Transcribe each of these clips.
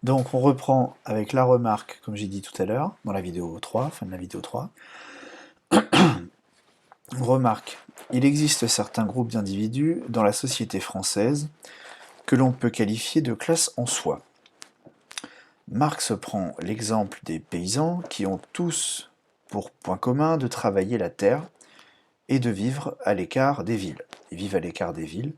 Donc on reprend avec la remarque, comme j'ai dit tout à l'heure, dans la vidéo 3, fin de la vidéo 3. Remarque, il existe certains groupes d'individus dans la société française que l'on peut qualifier de classe en soi. Marx prend l'exemple des paysans qui ont tous pour point commun de travailler la terre et de vivre à l'écart des villes. Ils vivent à l'écart des villes,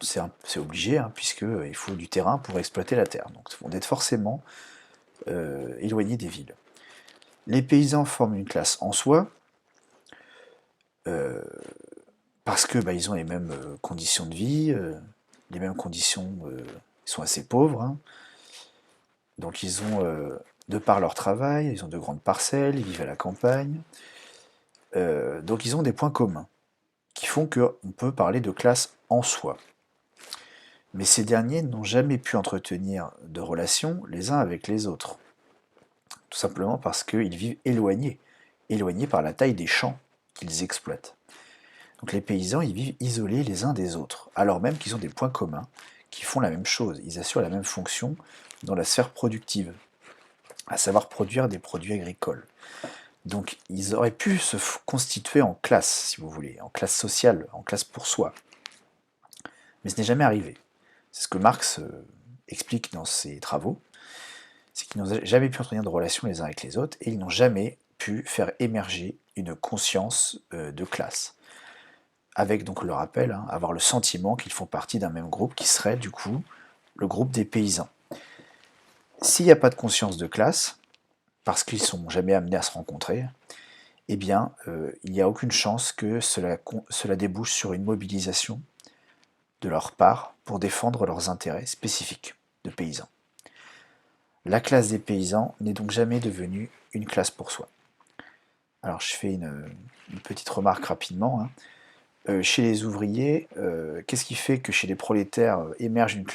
c'est obligé, hein, puisqu'il faut du terrain pour exploiter la terre. Donc ils vont être forcément éloignés des villes. Les paysans forment une classe en soi, euh, parce que ils ont les mêmes conditions de vie, les mêmes conditions, ils sont assez pauvres, hein. Donc ils ont, de par leur travail, ils ont de grandes parcelles, ils vivent à la campagne, donc ils ont des points communs qui font qu'on peut parler de classe en soi. Mais ces derniers n'ont jamais pu entretenir de relations les uns avec les autres, tout simplement parce qu'ils vivent éloignés par la taille des champs qu'ils exploitent. Donc les paysans, ils vivent isolés les uns des autres, alors même qu'ils ont des points communs, qui font la même chose, ils assurent la même fonction dans la sphère productive, à savoir produire des produits agricoles. Donc ils auraient pu se constituer en classe, si vous voulez, en classe sociale, en classe pour soi. Mais ce n'est jamais arrivé. C'est ce que Marx explique dans ses travaux, c'est qu'ils n'ont jamais pu entretenir de relations les uns avec les autres, et ils n'ont jamais pu faire émerger une conscience de classe. Avec donc le rappel, hein, avoir le sentiment qu'ils font partie d'un même groupe qui serait du coup le groupe des paysans. S'il n'y a pas de conscience de classe, parce qu'ils ne sont jamais amenés à se rencontrer, eh bien, il n'y a aucune chance que cela débouche sur une mobilisation de leur part pour défendre leurs intérêts spécifiques de paysans. La classe des paysans n'est donc jamais devenue une classe pour soi. Alors je fais une petite remarque rapidement, hein. Chez les ouvriers, qu'est-ce qui fait que chez les prolétaires émerge une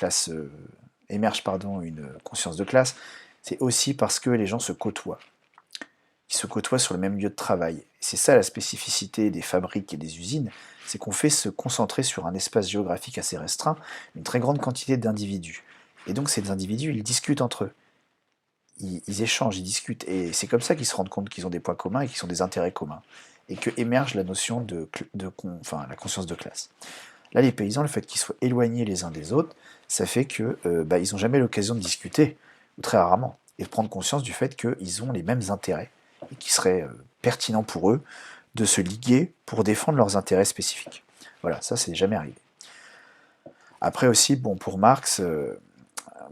conscience de classe? C'est aussi parce que les gens se côtoient. Ils se côtoient sur le même lieu de travail. C'est ça la spécificité des fabriques et des usines, c'est qu'on fait se concentrer sur un espace géographique assez restreint une très grande quantité d'individus. Et donc ces individus, ils discutent entre eux. Ils échangent, ils discutent. Et c'est comme ça qu'ils se rendent compte qu'ils ont des points communs et qu'ils ont des intérêts communs. Et que émerge la notion la conscience de classe. Là, les paysans, le fait qu'ils soient éloignés les uns des autres, ça fait que ils n'ont jamais l'occasion de discuter, ou très rarement, et de prendre conscience du fait qu'ils ont les mêmes intérêts, et qu'il serait pertinent pour eux de se liguer pour défendre leurs intérêts spécifiques. Voilà, ça, c'est jamais arrivé. Après aussi, bon, pour Marx,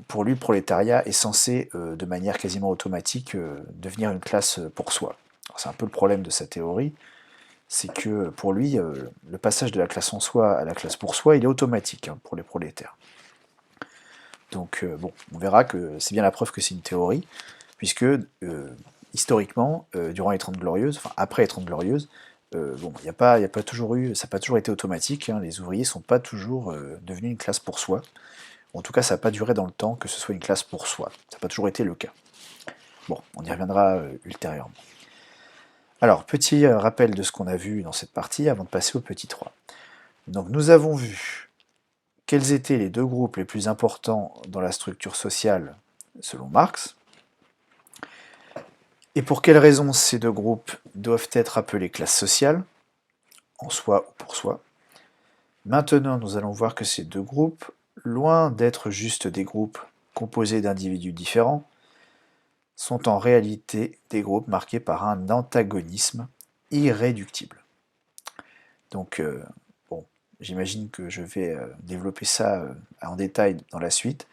pour lui, le prolétariat est censé, de manière quasiment automatique, devenir une classe pour soi. C'est un peu le problème de sa théorie, c'est que pour lui, le passage de la classe en soi à la classe pour soi, il est automatique, hein, pour les prolétaires. Donc bon, on verra que c'est bien la preuve que c'est une théorie, puisque historiquement, durant les Trente Glorieuses, enfin après les Trente Glorieuses, bon, y a pas toujours eu, ça n'a pas toujours été automatique, hein, les ouvriers ne sont pas toujours devenus une classe pour soi. En tout cas, ça n'a pas duré dans le temps que ce soit une classe pour soi. Ça n'a pas toujours été le cas. Bon, on y reviendra ultérieurement. Alors, petit rappel de ce qu'on a vu dans cette partie avant de passer au petit 3. Donc nous avons vu quels étaient les deux groupes les plus importants dans la structure sociale selon Marx, et pour quelles raisons ces deux groupes doivent être appelés classes sociales, en soi ou pour soi. Maintenant, nous allons voir que ces deux groupes, loin d'être juste des groupes composés d'individus différents, sont en réalité des groupes marqués par un antagonisme irréductible. Donc, bon, j'imagine que je vais développer ça en détail dans la suite,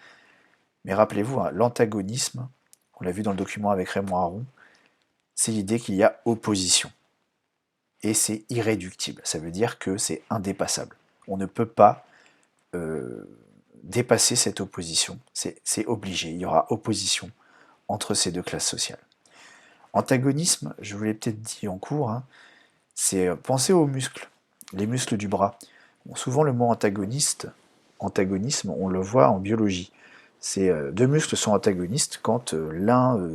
mais rappelez-vous, hein, l'antagonisme, on l'a vu dans le document avec Raymond Aron, c'est l'idée qu'il y a opposition. Et c'est irréductible, ça veut dire que c'est indépassable. On ne peut pas dépasser cette opposition, c'est obligé, il y aura opposition entre ces deux classes sociales. Antagonisme, je vous l'ai peut-être dit en cours, hein, c'est penser aux muscles, les muscles du bras. Bon, souvent le mot antagonisme, on le voit en biologie. C'est deux muscles sont antagonistes quand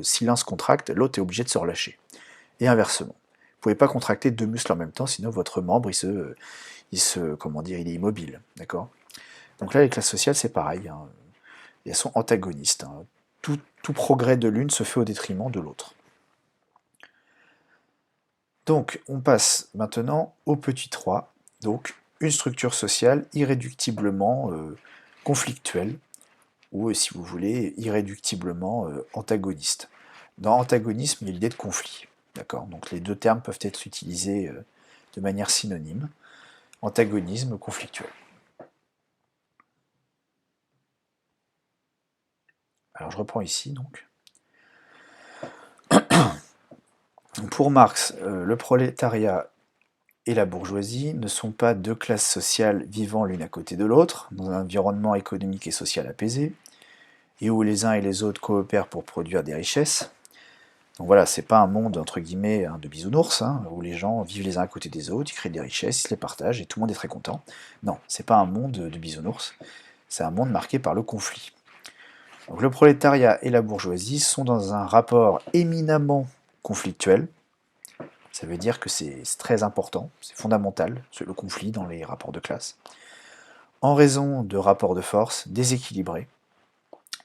si l'un se contracte, l'autre est obligé de se relâcher. Et inversement. Vous ne pouvez pas contracter deux muscles en même temps, sinon votre membre comment dire, il est immobile, d'accord. Donc là, les classes sociales, c'est pareil, hein. Et elles sont antagonistes, hein. Tout progrès de l'une se fait au détriment de l'autre. Donc, on passe maintenant au petit 3, donc une structure sociale irréductiblement conflictuelle, ou si vous voulez, irréductiblement antagoniste. Dans antagonisme, il y a l'idée de conflit. D'accord. Donc les deux termes peuvent être utilisés de manière synonyme. Antagonisme, conflictuel. Alors je reprends ici donc. Pour Marx, le prolétariat et la bourgeoisie ne sont pas deux classes sociales vivant l'une à côté de l'autre, dans un environnement économique et social apaisé, et où les uns et les autres coopèrent pour produire des richesses. Donc voilà, c'est pas un monde entre guillemets de bisounours, où les gens vivent les uns à côté des autres, ils créent des richesses, ils se les partagent et tout le monde est très content. Non, c'est pas un monde de bisounours, c'est un monde marqué par le conflit. Donc le prolétariat et la bourgeoisie sont dans un rapport éminemment conflictuel. Ça veut dire que c'est très important, c'est fondamental, le conflit dans les rapports de classe, en raison de rapports de force déséquilibrés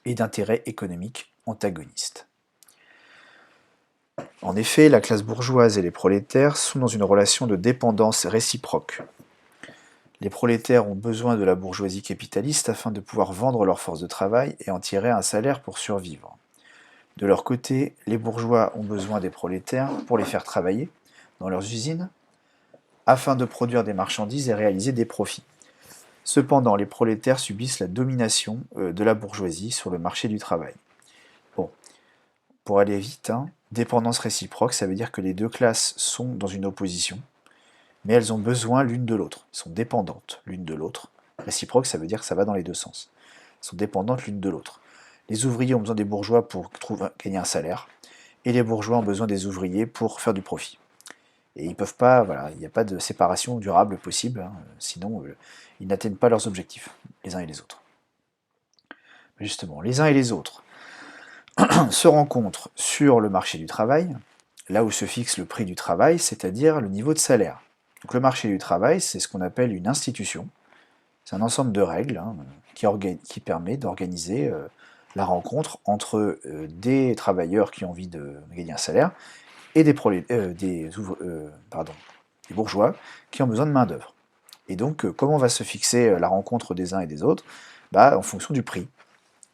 et d'intérêts économiques antagonistes. En effet, la classe bourgeoise et les prolétaires sont dans une relation de dépendance réciproque. Les prolétaires ont besoin de la bourgeoisie capitaliste afin de pouvoir vendre leur force de travail et en tirer un salaire pour survivre. De leur côté, les bourgeois ont besoin des prolétaires pour les faire travailler dans leurs usines afin de produire des marchandises et réaliser des profits. Cependant, les prolétaires subissent la domination de la bourgeoisie sur le marché du travail. Bon, pour aller vite, dépendance réciproque, ça veut dire que les deux classes sont dans une opposition, mais elles ont besoin l'une de l'autre. Elles sont dépendantes l'une de l'autre. Réciproque, ça veut dire que ça va dans les deux sens. Elles sont dépendantes l'une de l'autre. Les ouvriers ont besoin des bourgeois pour gagner un salaire, et les bourgeois ont besoin des ouvriers pour faire du profit. Et ils peuvent pas, voilà, il n'y a pas de séparation durable possible, sinon ils n'atteignent pas leurs objectifs, les uns et les autres. Justement, les uns et les autres se rencontrent sur le marché du travail, là où se fixe le prix du travail, c'est-à-dire le niveau de salaire. Donc le marché du travail, c'est ce qu'on appelle une institution. C'est un ensemble de règles qui permet d'organiser la rencontre entre des travailleurs qui ont envie de gagner un salaire et des bourgeois qui ont besoin de main-d'œuvre. Et donc, comment va se fixer la rencontre des uns et des autres? En fonction du prix,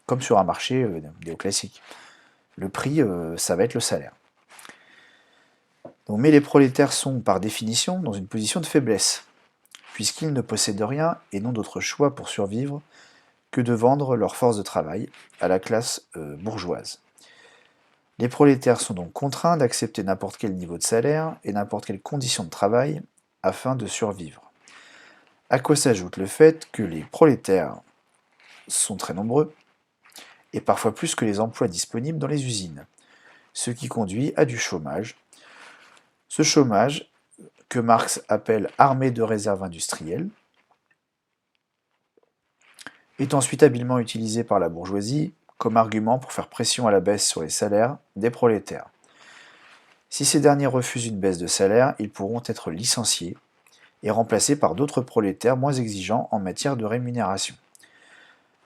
comme sur un marché néoclassique. Le prix, ça va être le salaire. Donc, mais les prolétaires sont, par définition, dans une position de faiblesse, puisqu'ils ne possèdent rien et n'ont d'autre choix pour survivre que de vendre leur force de travail à la classe bourgeoise. Les prolétaires sont donc contraints d'accepter n'importe quel niveau de salaire et n'importe quelle condition de travail afin de survivre. À quoi s'ajoute le fait que les prolétaires sont très nombreux, et parfois plus que les emplois disponibles dans les usines, ce qui conduit à du chômage. Ce chômage, que Marx appelle armée de réserve industrielle, est ensuite habilement utilisé par la bourgeoisie comme argument pour faire pression à la baisse sur les salaires des prolétaires. Si ces derniers refusent une baisse de salaire, ils pourront être licenciés et remplacés par d'autres prolétaires moins exigeants en matière de rémunération.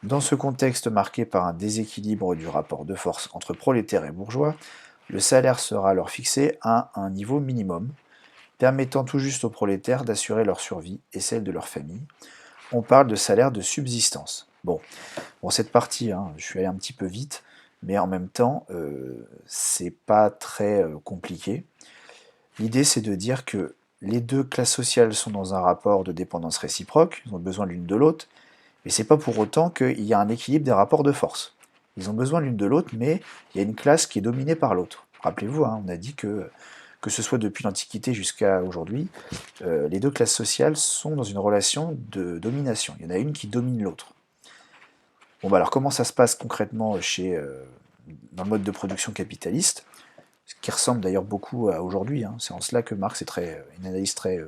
Dans ce contexte marqué par un déséquilibre du rapport de force entre prolétaires et bourgeois, le salaire sera alors fixé à un niveau minimum, permettant tout juste aux prolétaires d'assurer leur survie et celle de leur famille. On parle de salaire de subsistance. Bon, cette partie, je suis allé un petit peu vite, mais en même temps, c'est pas très compliqué. L'idée, c'est de dire que les deux classes sociales sont dans un rapport de dépendance réciproque, ils ont besoin l'une de l'autre, mais c'est pas pour autant qu'il y a un équilibre des rapports de force. Ils ont besoin l'une de l'autre, mais il y a une classe qui est dominée par l'autre. Rappelez-vous, on a dit que ce soit depuis l'Antiquité jusqu'à aujourd'hui, les deux classes sociales sont dans une relation de domination. Il y en a une qui domine l'autre. Bon, alors comment ça se passe concrètement dans le mode de production capitaliste, ce qui ressemble d'ailleurs beaucoup à aujourd'hui, c'est en cela que Marx est une analyse très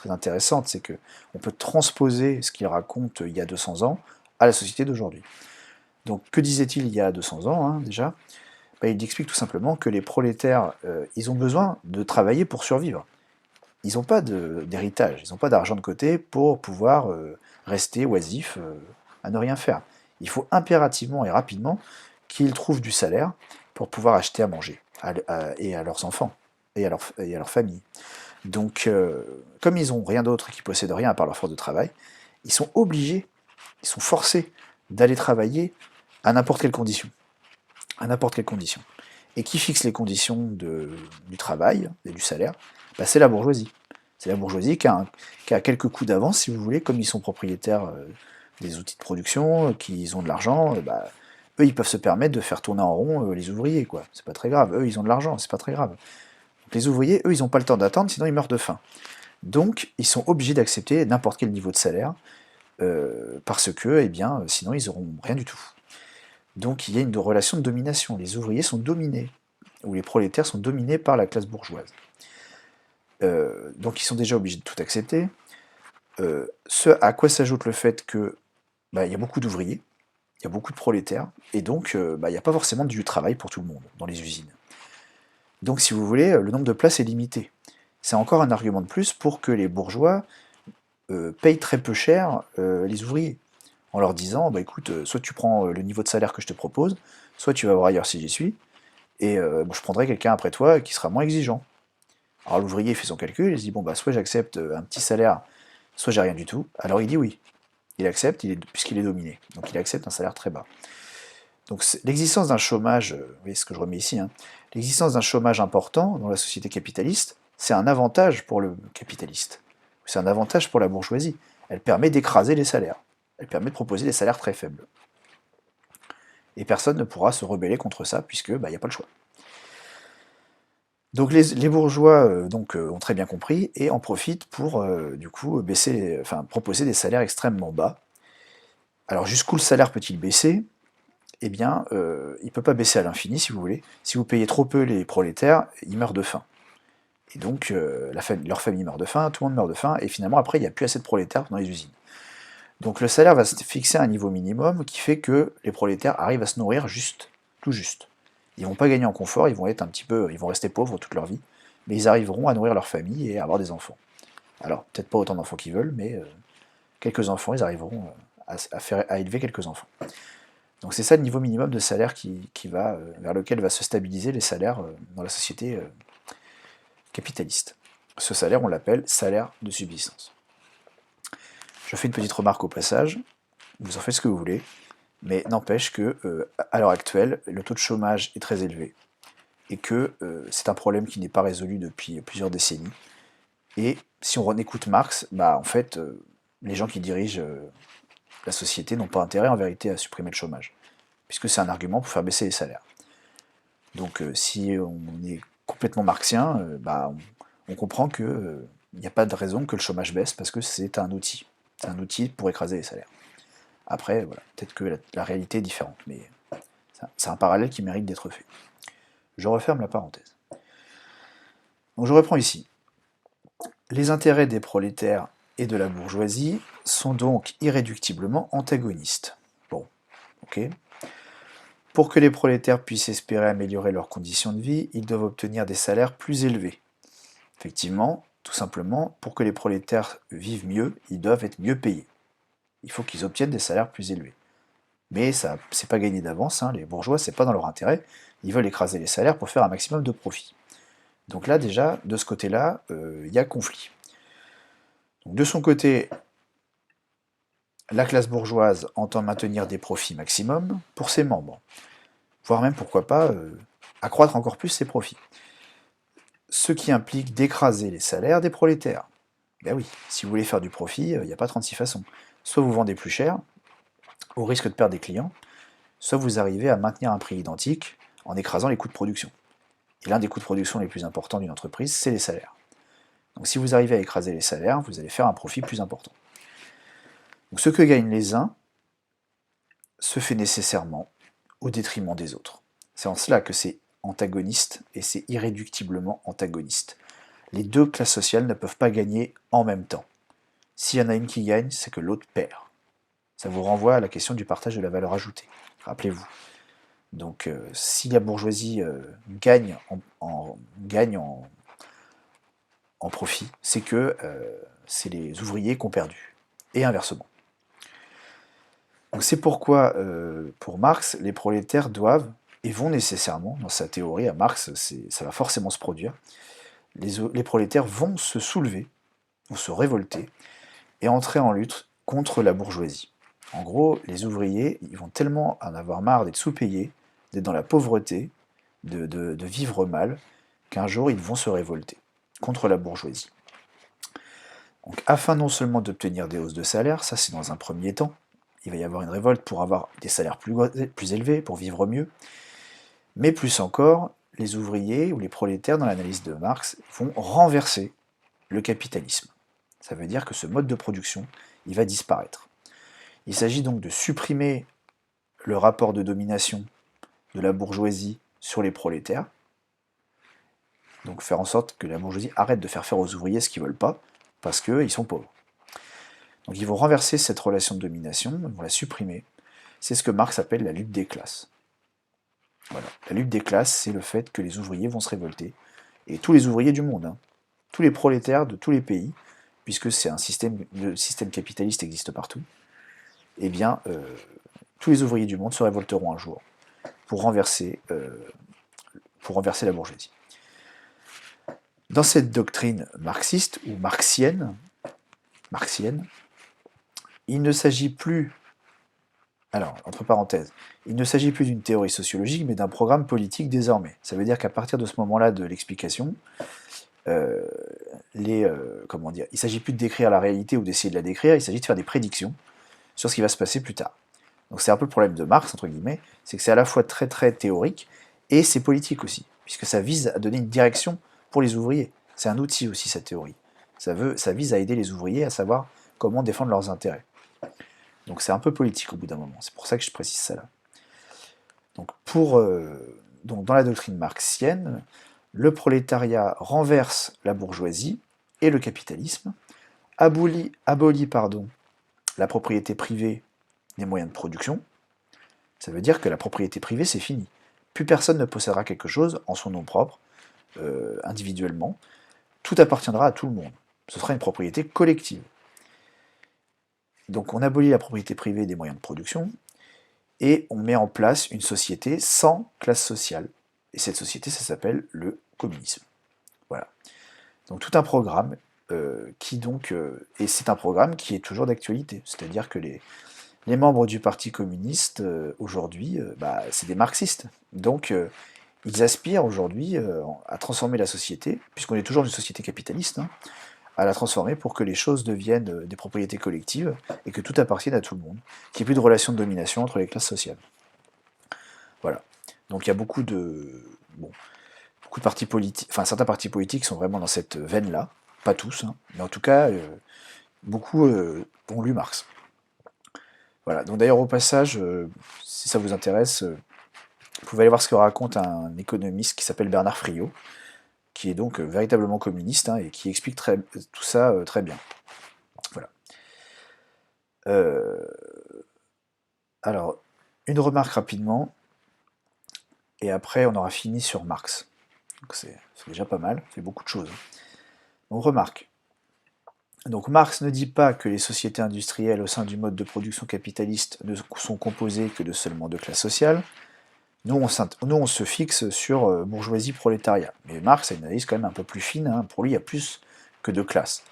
intéressante, c'est qu'on peut transposer ce qu'il raconte il y a 200 ans à la société d'aujourd'hui. Donc que disait-il il y a 200 ans déjà? Il explique tout simplement que les prolétaires, ils ont besoin de travailler pour survivre. Ils n'ont pas d'héritage, ils n'ont pas d'argent de côté pour pouvoir rester oisifs à ne rien faire. Il faut impérativement et rapidement qu'ils trouvent du salaire pour pouvoir acheter à manger, et à leurs enfants, et à leur famille. Donc, comme ils n'ont rien d'autre et qu'ils possèdent rien à part leur force de travail, ils sont obligés, ils sont forcés d'aller travailler à n'importe quelle condition. À n'importe quelle condition. Et qui fixe les conditions du travail et du salaire? Bah, c'est la bourgeoisie. C'est la bourgeoisie qui a quelques coups d'avance, si vous voulez, comme ils sont propriétaires des outils de production, qu'ils ont de l'argent, bah, eux, ils peuvent se permettre de faire tourner en rond les ouvriers, quoi. C'est pas très grave. Eux, ils ont de l'argent, c'est pas très grave. Donc, les ouvriers, eux, ils n'ont pas le temps d'attendre, sinon ils meurent de faim. Donc, ils sont obligés d'accepter n'importe quel niveau de salaire, parce que, eh bien, sinon, ils n'auront rien du tout. Donc, il y a une relation de domination. Les ouvriers sont dominés, ou les prolétaires sont dominés par la classe bourgeoise. Donc, ils sont déjà obligés de tout accepter. Ce à quoi s'ajoute le fait que bah, y a beaucoup d'ouvriers, il y a beaucoup de prolétaires, et donc bah, il n'y a pas forcément du travail pour tout le monde dans les usines. Donc, si vous voulez, le nombre de places est limité. C'est encore un argument de plus pour que les bourgeois payent très peu cher les ouvriers, en leur disant, bah écoute, soit tu prends le niveau de salaire que je te propose, soit tu vas voir ailleurs si j'y suis, et bon, je prendrai quelqu'un après toi qui sera moins exigeant. Alors l'ouvrier fait son calcul, il se dit, bon bah soit j'accepte un petit salaire, soit j'ai rien du tout. Alors il dit oui, il accepte, puisqu'il est dominé, donc il accepte un salaire très bas. Donc l'existence d'un chômage, vous voyez ce que je remets ici, hein, l'existence d'un chômage important dans la société capitaliste, c'est un avantage pour le capitaliste. C'est un avantage pour la bourgeoisie. Elle permet d'écraser les salaires. Elle permet de proposer des salaires très faibles. Et personne ne pourra se rebeller contre ça, puisque bah, y a pas le choix. Donc les bourgeois ont très bien compris et en profitent pour du coup proposer des salaires extrêmement bas. Alors jusqu'où le salaire peut-il baisser? Eh bien, il ne peut pas baisser à l'infini, si vous voulez. Si vous payez trop peu les prolétaires, ils meurent de faim. Et donc, leur famille meurt de faim, tout le monde meurt de faim, et finalement, après, il n'y a plus assez de prolétaires dans les usines. Donc le salaire va se fixer à un niveau minimum qui fait que les prolétaires arrivent à se nourrir juste, tout juste. Ils vont pas gagner en confort, ils vont rester pauvres toute leur vie, mais ils arriveront à nourrir leur famille et à avoir des enfants. Alors, peut-être pas autant d'enfants qu'ils veulent, mais quelques enfants, ils arriveront à élever quelques enfants. Donc c'est ça le niveau minimum de salaire vers lequel va se stabiliser les salaires dans la société capitaliste. Ce salaire, on l'appelle salaire de subsistance. Je fais une petite remarque au passage, vous en faites ce que vous voulez, mais n'empêche que à l'heure actuelle, le taux de chômage est très élevé et que c'est un problème qui n'est pas résolu depuis plusieurs décennies. Et si on écoute Marx, bah en fait, les gens qui dirigent la société n'ont pas intérêt en vérité à supprimer le chômage, puisque c'est un argument pour faire baisser les salaires. Donc si on est complètement marxien, bah, on comprend qu'il n'y a pas de raison que le chômage baisse, parce que c'est un outil. C'est un outil pour écraser les salaires. Après, voilà, peut-être que la réalité est différente, mais c'est un parallèle qui mérite d'être fait. Je referme la parenthèse. Donc je reprends ici. Les intérêts des prolétaires et de la bourgeoisie sont donc irréductiblement antagonistes. Bon, ok. Pour que les prolétaires puissent espérer améliorer leurs conditions de vie, ils doivent obtenir des salaires plus élevés. Effectivement, tout simplement, pour que les prolétaires vivent mieux, ils doivent être mieux payés. Il faut qu'ils obtiennent des salaires plus élevés. Mais ça, c'est pas gagné d'avance, hein. Les bourgeois, c'est pas dans leur intérêt. Ils veulent écraser les salaires pour faire un maximum de profit. Donc là, déjà, de ce côté-là, il y a conflit. Donc, de son côté, la classe bourgeoise entend maintenir des profits maximum pour ses membres, voire même, pourquoi pas, accroître encore plus ses profits. Ce qui implique d'écraser les salaires des prolétaires. Ben oui, si vous voulez faire du profit, il n'y a pas 36 façons. Soit vous vendez plus cher, au risque de perdre des clients, soit vous arrivez à maintenir un prix identique en écrasant les coûts de production. Et l'un des coûts de production les plus importants d'une entreprise, c'est les salaires. Donc si vous arrivez à écraser les salaires, vous allez faire un profit plus important. Donc ce que gagnent les uns se fait nécessairement au détriment des autres. C'est en cela que c'est antagoniste, et c'est irréductiblement antagoniste. Les deux classes sociales ne peuvent pas gagner en même temps. S'il y en a une qui gagne, c'est que l'autre perd. Ça vous renvoie à la question du partage de la valeur ajoutée. Rappelez-vous. Donc, si la bourgeoisie gagne en profit, c'est que c'est les ouvriers qui ont perdu. Et inversement. Donc c'est pourquoi, pour Marx, les prolétaires doivent, et vont nécessairement, dans sa théorie à Marx, ça va forcément se produire, les prolétaires vont se soulever, vont se révolter, et entrer en lutte contre la bourgeoisie. En gros, les ouvriers, ils vont tellement en avoir marre d'être sous-payés, d'être dans la pauvreté, de vivre mal, qu'un jour ils vont se révolter contre la bourgeoisie. Donc, afin non seulement d'obtenir des hausses de salaire, ça c'est dans un premier temps, il va y avoir une révolte pour avoir des salaires plus élevés, pour vivre mieux, mais plus encore, les ouvriers ou les prolétaires, dans l'analyse de Marx, vont renverser le capitalisme. Ça veut dire que ce mode de production, il va disparaître. Il s'agit donc de supprimer le rapport de domination de la bourgeoisie sur les prolétaires, donc faire en sorte que la bourgeoisie arrête de faire aux ouvriers ce qu'ils ne veulent pas, parce qu'ils sont pauvres. Donc ils vont renverser cette relation de domination, ils vont la supprimer. C'est ce que Marx appelle la lutte des classes. Voilà. La lutte des classes, c'est le fait que les ouvriers vont se révolter, et tous les ouvriers du monde, hein, tous les prolétaires de tous les pays, puisque c'est un système, le système capitaliste existe partout, eh bien, tous les ouvriers du monde se révolteront un jour pour renverser la bourgeoisie. Dans cette doctrine marxiste ou marxienne, il ne s'agit plus, alors entre parenthèses, il ne s'agit plus d'une théorie sociologique, mais d'un programme politique désormais. Ça veut dire qu'à partir de ce moment-là de l'explication, comment dire, il ne s'agit plus de décrire la réalité ou d'essayer de la décrire, il s'agit de faire des prédictions sur ce qui va se passer plus tard. Donc c'est un peu le problème de Marx, entre guillemets, c'est que c'est à la fois très très théorique, et c'est politique aussi, puisque ça vise à donner une direction pour les ouvriers. C'est un outil aussi, cette théorie. Ça vise à aider les ouvriers à savoir comment défendre leurs intérêts. Donc c'est un peu politique au bout d'un moment, c'est pour ça que je précise ça là. Donc, donc dans la doctrine marxienne, le prolétariat renverse la bourgeoisie et le capitalisme, abolit la propriété privée des moyens de production. Ça veut dire que la propriété privée, c'est fini. Plus personne ne possédera quelque chose en son nom propre, individuellement. Tout appartiendra à tout le monde. Ce sera une propriété collective. Donc on abolit la propriété privée des moyens de production, et on met en place une société sans classe sociale. Et cette société, ça s'appelle le communisme. Voilà. Donc tout un programme et c'est un programme qui est toujours d'actualité. C'est-à-dire que les membres du Parti communiste, aujourd'hui, c'est des marxistes. Donc ils aspirent aujourd'hui à transformer la société, puisqu'on est toujours dans une société capitaliste, hein, à la transformer pour que les choses deviennent des propriétés collectives et que tout appartienne à tout le monde, qu'il n'y ait plus de relation de domination entre les classes sociales. Voilà. Donc il y a beaucoup de partis politiques, enfin certains partis politiques sont vraiment dans cette veine-là, pas tous, hein, mais en tout cas, beaucoup ont lu Marx. Voilà. Donc d'ailleurs au passage, si ça vous intéresse, vous pouvez aller voir ce que raconte un économiste qui s'appelle Bernard Friot, qui est donc véritablement communiste, hein, et qui explique tout ça très bien. Voilà. Alors, une remarque rapidement, et après on aura fini sur Marx. Donc c'est déjà pas mal, c'est beaucoup de choses. Donc remarque. Donc Marx ne dit pas que les sociétés industrielles au sein du mode de production capitaliste ne sont composées que de seulement deux classes sociales. Nous on se fixe sur bourgeoisie prolétariat. Mais Marx a une analyse quand même un peu plus fine, hein. Pour lui il y a plus que deux classes.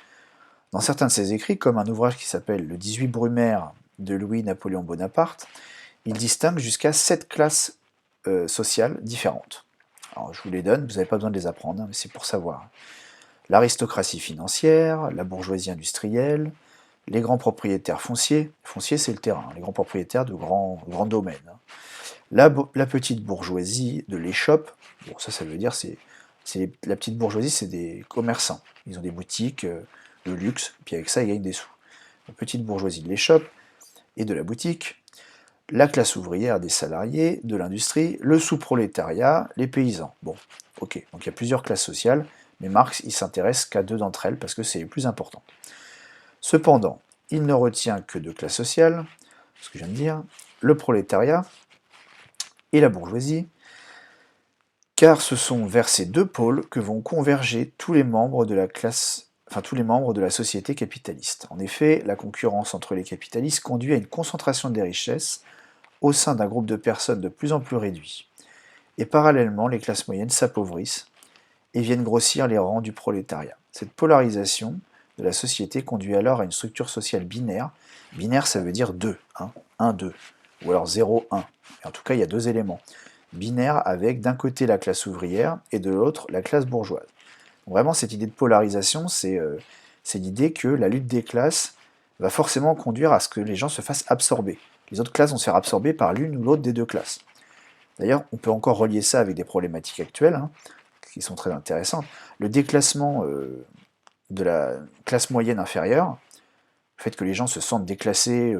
Dans certains de ses écrits, comme un ouvrage qui s'appelle Le 18 Brumaire de Louis-Napoléon Bonaparte, il distingue jusqu'à 7 classes sociales différentes. Alors je vous les donne, vous n'avez pas besoin de les apprendre, hein, mais c'est pour savoir. L'aristocratie financière, la bourgeoisie industrielle, les grands propriétaires fonciers, foncier c'est le terrain, les grands propriétaires de grands domaines, hein. La petite bourgeoisie de l'échoppe, bon ça veut dire la petite bourgeoisie c'est des commerçants, ils ont des boutiques de luxe, puis avec ça ils gagnent des sous. La petite bourgeoisie de l'échoppe et de la boutique, la classe ouvrière des salariés, de l'industrie, le sous-prolétariat, les paysans. Bon, ok, donc il y a plusieurs classes sociales, mais Marx il s'intéresse qu'à deux d'entre elles parce que c'est les plus importantes. Cependant, il ne retient que deux classes sociales, ce que je viens de dire, le prolétariat et la bourgeoisie, car ce sont vers ces deux pôles que vont converger tous les membres de la classe enfin tous les membres de la société capitaliste. En effet, la concurrence entre les capitalistes conduit à une concentration des richesses au sein d'un groupe de personnes de plus en plus réduit. Et parallèlement, les classes moyennes s'appauvrissent et viennent grossir les rangs du prolétariat. Cette polarisation de la société conduit alors à une structure sociale binaire. Binaire, ça veut dire 2, 1, 2, ou alors 0, 1. En tout cas, il y a deux éléments. Binaire avec d'un côté la classe ouvrière et de l'autre la classe bourgeoise. Donc vraiment, cette idée de polarisation, c'est l'idée que la lutte des classes va forcément conduire à ce que les gens se fassent absorber. Les autres classes vont se faire absorber par l'une ou l'autre des deux classes. D'ailleurs, on peut encore relier ça avec des problématiques actuelles, qui sont très intéressantes. Le déclassement de la classe moyenne inférieure, le fait que les gens se sentent déclassés,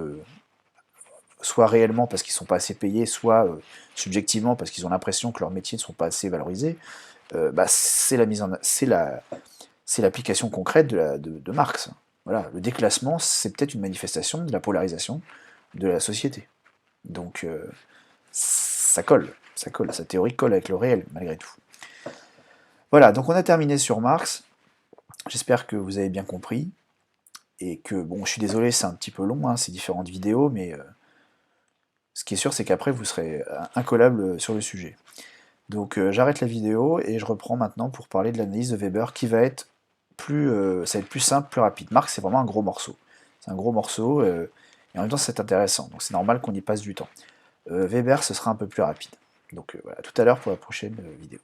soit réellement parce qu'ils ne sont pas assez payés, soit subjectivement parce qu'ils ont l'impression que leurs métiers ne sont pas assez valorisés, c'est l'application concrète de Marx. Voilà, le déclassement, c'est peut-être une manifestation de la polarisation de la société. Donc ça colle, sa théorie colle avec le réel, malgré tout. Voilà, donc on a terminé sur Marx. J'espère que vous avez bien compris. Et que, bon, je suis désolé, c'est un petit peu long, ces différentes vidéos, mais ce qui est sûr, c'est qu'après, vous serez incollable sur le sujet. Donc j'arrête la vidéo et je reprends maintenant pour parler de l'analyse de Weber qui va être ça va être plus simple, plus rapide. Marx, c'est vraiment un gros morceau. C'est un gros morceau et en même temps c'est intéressant, donc c'est normal qu'on y passe du temps. Weber, ce sera un peu plus rapide. Donc voilà, tout à l'heure pour la prochaine vidéo.